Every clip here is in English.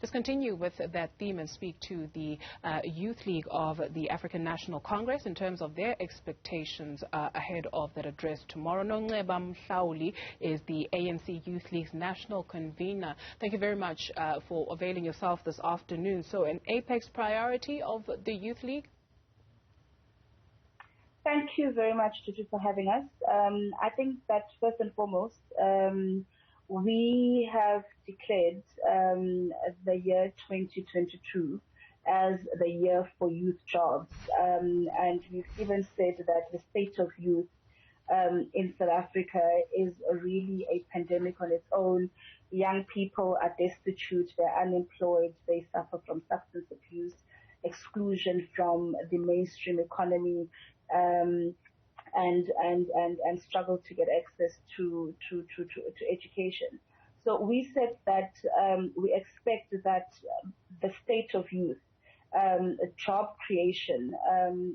Let's continue with that theme and speak to the Youth League of the African National Congress in terms of their expectations ahead of that address tomorrow. Nonceba Mhlauli is the ANC Youth League's national convener. Thank you very much for availing yourself this afternoon. So an apex priority of the Youth League? Thank you very much, Juju, for having us. I think that first and foremost, we have declared the year 2022 as the year for youth jobs. And we've even said that the state of youth in South Africa is really a pandemic on its own. Young people are destitute, they're unemployed, they suffer from substance abuse, exclusion from the mainstream economy, and struggle to get access to education. So we said that we expect that the state of youth, job creation,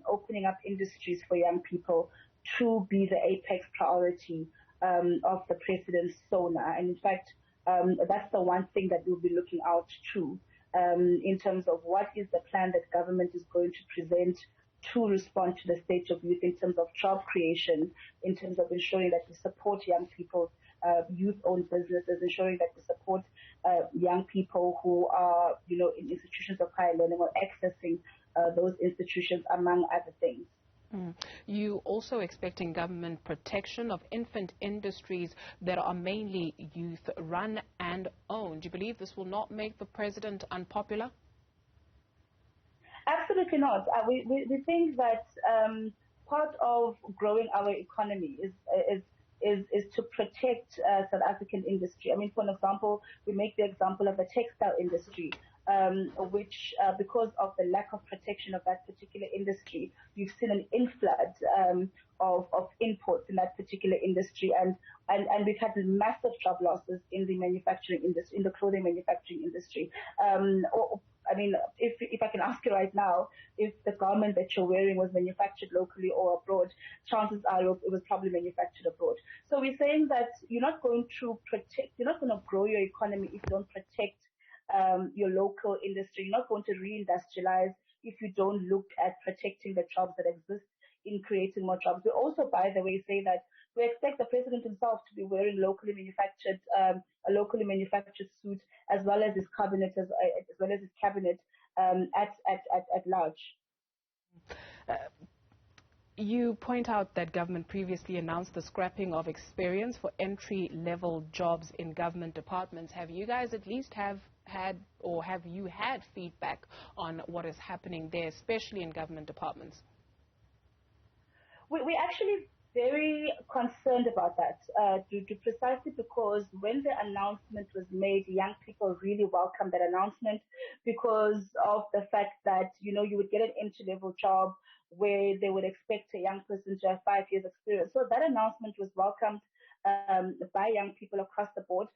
opening up industries for young people to be the apex priority of the President's SONA. And in fact, that's the one thing that we'll be looking out to in terms of what is the plan that government is going to present to respond to the state of youth in terms of job creation, in terms of ensuring that we support young people, youth-owned businesses, ensuring that we support young people who are, in institutions of higher learning or accessing those institutions, among other things. You also expecting government protection of infant industries that are mainly youth-run and owned. Do you believe this will not make the president unpopular? Absolutely not. We think that part of growing our economy is to protect South African industry. I mean, for example, we make the example of the textile industry, which because of the lack of protection of that particular industry, we've seen an influx of imports in that particular industry, and we've had massive job losses in the manufacturing industry, in the clothing manufacturing industry. I mean, if I can ask you right now, if the garment that you're wearing was manufactured locally or abroad, chances are it was probably manufactured abroad. So we're saying that you're not going to grow your economy if you don't protect your local industry. You're not going to reindustrialize if you don't look at protecting the jobs that exist in creating more jobs. We also, by the way, say that we expect the president himself to be wearing a locally manufactured suit, as well as his cabinet, at large. You point out that government previously announced the scrapping of experience for entry-level jobs in government departments. Have you guys at least have you had feedback on what is happening there, especially in government departments? We actually very concerned about that, precisely because when the announcement was made, young people really welcomed that announcement because of the fact that, you would get an entry-level job where they would expect a young person to have 5 years experience. So that announcement was welcomed by young people across the board.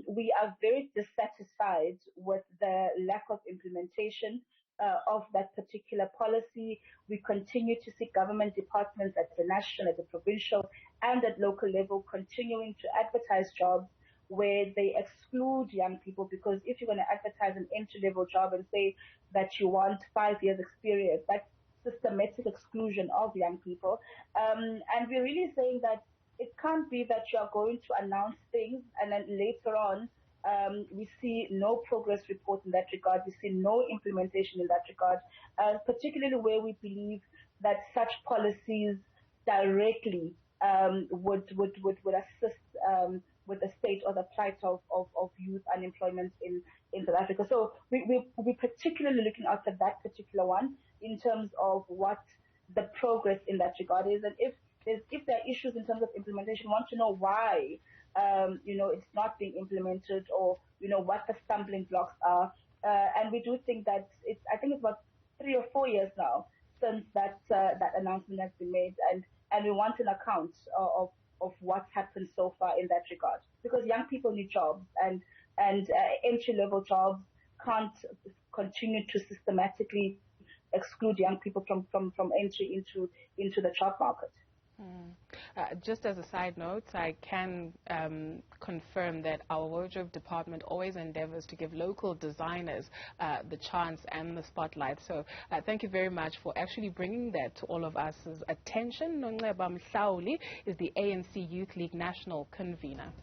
We are very dissatisfied with the lack of implementation of that particular policy. We continue to see government departments at the national, at the provincial, and at local level continuing to advertise jobs where they exclude young people, because if you're going to advertise an entry-level job and say that you want 5 years experience, that's systematic exclusion of young people. And we're really saying that it can't be that you are going to announce things and then later on we see no progress report in that regard. We see no implementation in that regard, particularly where we believe that such policies directly would assist with the state or the plight of youth unemployment in South Africa. So we'll be particularly looking out at that particular one in terms of what the progress in that regard is. And if there are issues in terms of implementation, we want to know why it's not being implemented, or what the stumbling blocks are. And we do think that I think it's about 3 or 4 years now since that announcement has been made, and we want an account of what's happened so far in that regard, because young people need jobs, and entry-level jobs can't continue to systematically exclude young people from entry into the job market. Just as a side note, I can confirm that our wardrobe department always endeavors to give local designers the chance and the spotlight. So thank you very much for actually bringing that to all of us' attention. Nonceba Mhlauli is the ANC Youth League National Convener.